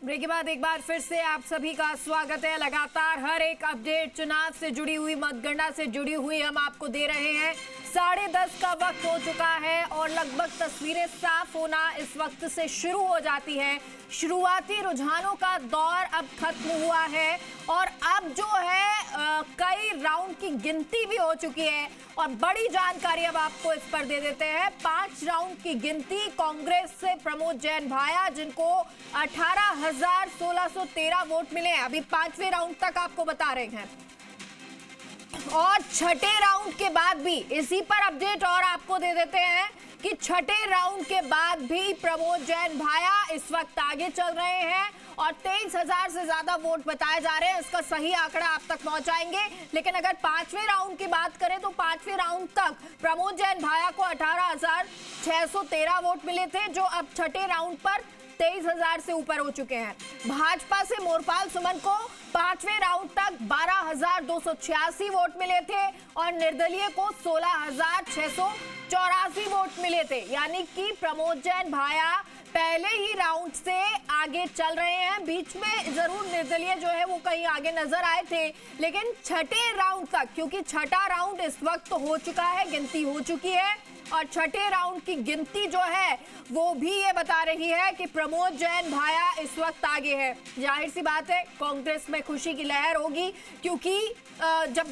Break के बाद एक बार फिर से आप सभी का स्वागत है। लगातार हर एक अपडेट चुनाव से जुड़ी हुई, मतगणना से जुड़ी हुई हम आपको दे रहे हैं। 10:30 का वक्त हो चुका है और लगभग तस्वीरें साफ होना इस वक्त से शुरू हो जाती है। शुरुआती रुझानों का दौर अब खत्म हुआ है और अब जो है कई राउंड की गिनती भी हो चुकी है और बड़ी जानकारी अब आपको इस पर दे देते हैं। 5 राउंड की गिनती कांग्रेस से प्रमोद जैन भाया, जिनको 18,1613 वोट मिले हैं, अभी 5वें राउंड तक आपको बता रहे हैं। और छठे राउंड के बाद भी इसी पर अपडेट और आपको दे देते हैं कि छठे राउंड के बाद भी प्रमोद जैन भाया इस वक्त आगे चल रहे हैं और 23,000 से ज्यादा वोट बताए जा रहे हैं। इसका सही आंकड़ा आप तक पहुंचाएंगे। लेकिन अगर 5वें राउंड की बात करें तो 5वें राउंड तक प्रमोद जैन भाया को 18,613 वोट मिले थे, जो अब छठे राउंड पर 23,000 से ऊपर हो चुके हैं। भाजपा से मोरपाल सुमन को 5वें राउंड तक 12,286 वोट मिले थे और निर्दलीय को 16,684 वोट मिले थे। यानी कि प्रमोद जैन भाया पहले ही राउंड से आगे चल रहे हैं। बीच में जरूर निर्दलीय जो है वो कहीं आगे नजर आए थे, लेकिन छठे राउंड तक, क्योंकि छठा राउंड इस वक्त हो चुका है, गिनती हो चुकी है और छठे राउंड की गिनती जो है वो भी ये बता रही है कि प्रमोद जैन भाया इस वक्त आगे है। जाहिर सी बात है कांग्रेस में खुशी की लहर होगी, क्योंकि जब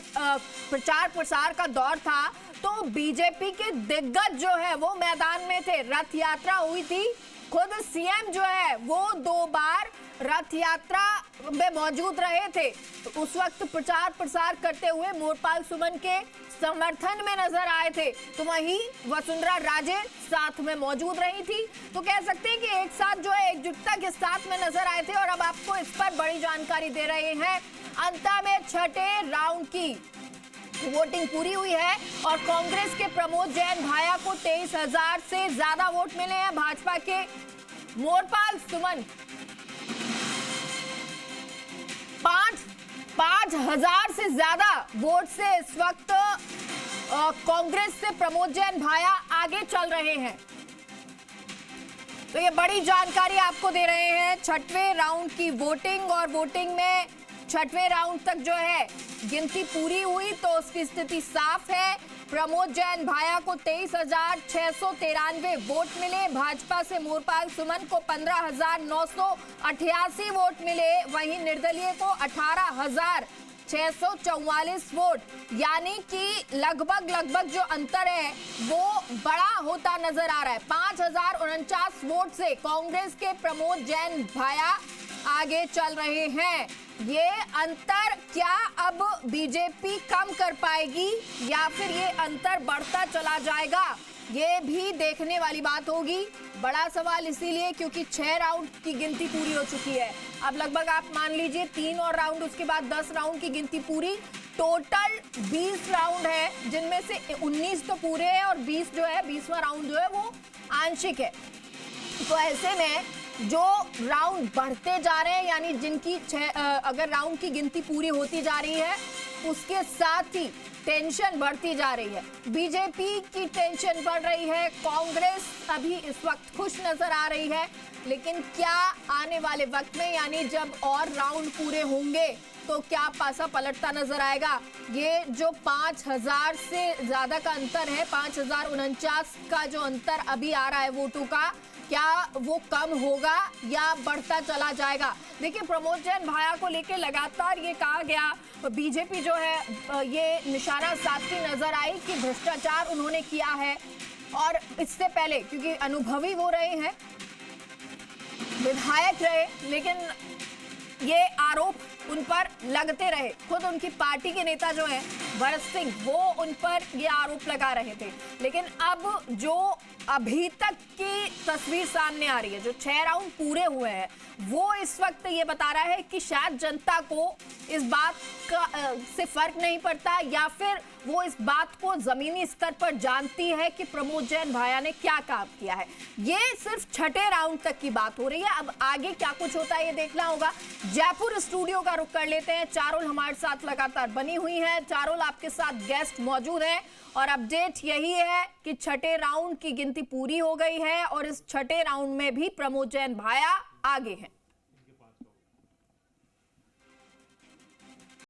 प्रचार प्रसार का दौर था तो बीजेपी के दिग्गज जो है वो मैदान में थे। रथ यात्रा हुई थी, खुद सीएम जो है वो 2 बार रथ यात्रा में मौजूद रहे थे। तो उस वक्त प्रचार प्रसार करते हुए मोरपाल सुमन के समर्थन में नजर आए थे, तो वहीं वसुंधरा राजे साथ में मौजूद रही थी। तो कह सकते हैं कि एक साथ जो है एकजुटता के साथ में नजर आए थे और अब आपको इस पर बड़ी जानकारी दे रहे हैं। अंत में छठे राउंड की वोटिंग पूरी हुई है और कांग्रेस के प्रमोद जैन भाया को 23,000 से ज्यादा वोट मिले हैं। भाजपा के मोरपाल सुमन 5,000 से ज्यादा वोट से इस वक्त कांग्रेस से प्रमोद जैन भाया आगे चल रहे हैं। तो ये बड़ी जानकारी आपको दे रहे हैं। छठवें राउंड की वोटिंग और वोटिंग में छठवें राउंड तक जो है गिनती पूरी हुई तो उसकी स्थिति साफ है। प्रमोद जैन भाया को 23,693 वोट मिले। भाजपा से मोरपाल सुमन को 15,988 वोट मिले। वहीं निर्दलीय को 18,644 वोट, यानी कि लगभग जो अंतर है वो बड़ा होता नजर आ रहा है। 5,049 वोट से कांग्रेस के प्रमोद जैन भाया आगे चल रहे हैं। ये अंतर क्या अब बीजेपी कम कर पाएगी या फिर ये अंतर बढ़ता चला जाएगा, ये भी देखने वाली बात होगी। बड़ा सवाल इसीलिए क्योंकि 6 राउंड की गिनती पूरी हो चुकी है। अब लगभग आप मान लीजिए 3 और राउंड, उसके बाद 10 राउंड की गिनती पूरी। टोटल 20 राउंड है, जिनमें से 19 तो पूरे हैं और 20 जो है 20वां राउंड जो है वो आंशिक है। तो ऐसे में जो राउंड बढ़ते जा रहे हैं, यानी जिनकी अगर राउंड की गिनती पूरी होती जा रही है, उसके साथ ही टेंशन बढ़ती जा रही है। बीजेपी की टेंशन बढ़ रही है, कांग्रेस अभी इस वक्त खुश नजर आ रही है। लेकिन क्या आने वाले वक्त में, यानी जब और राउंड पूरे होंगे तो क्या पासा पलटता नजर आएगा? ये जो 5,000 से ज्यादा का अंतर है, 5,049 का जो अंतर अभी आ रहा है वोटों का, क्या वो कम होगा या बढ़ता चला जाएगा? देखिए, प्रमोद जैन भाया को लेकर लगातार ये कहा गया, बीजेपी जो है ये निशाना साधती नजर आई कि भ्रष्टाचार उन्होंने किया है। और इससे पहले क्योंकि अनुभवी वो रहे हैं, विधायक रहे, लेकिन ये आरोप उन पर लगते रहे। खुद उनकी पार्टी के नेता जो हैं भरत सिंह, वो उन पर ये आरोप लगा रहे थे। लेकिन अब जो अभी तक की तस्वीर सामने आ रही है, जो 6 राउंड पूरे हुए हैं, वो इस वक्त ये बता रहा है कि शायद जनता को इस बात का से फर्क नहीं पड़ता या फिर वो इस बात को जमीनी स्तर पर जानती है कि प्रमोद जैन भाया ने क्या काम किया है। ये सिर्फ छठे राउंड तक की बात हो रही है। अब आगे क्या कुछ होता है ये देखना होगा। जयपुर स्टूडियो का रुख कर लेते हैं। चारोल हमारे साथ लगातार बनी हुई है। चारोल, आपके साथ गेस्ट मौजूद हैं और अपडेट यही है कि छठे राउंड की गिनती पूरी हो गई है और इस छठे राउंड में भी प्रमोद जैन भाया आगे हैं।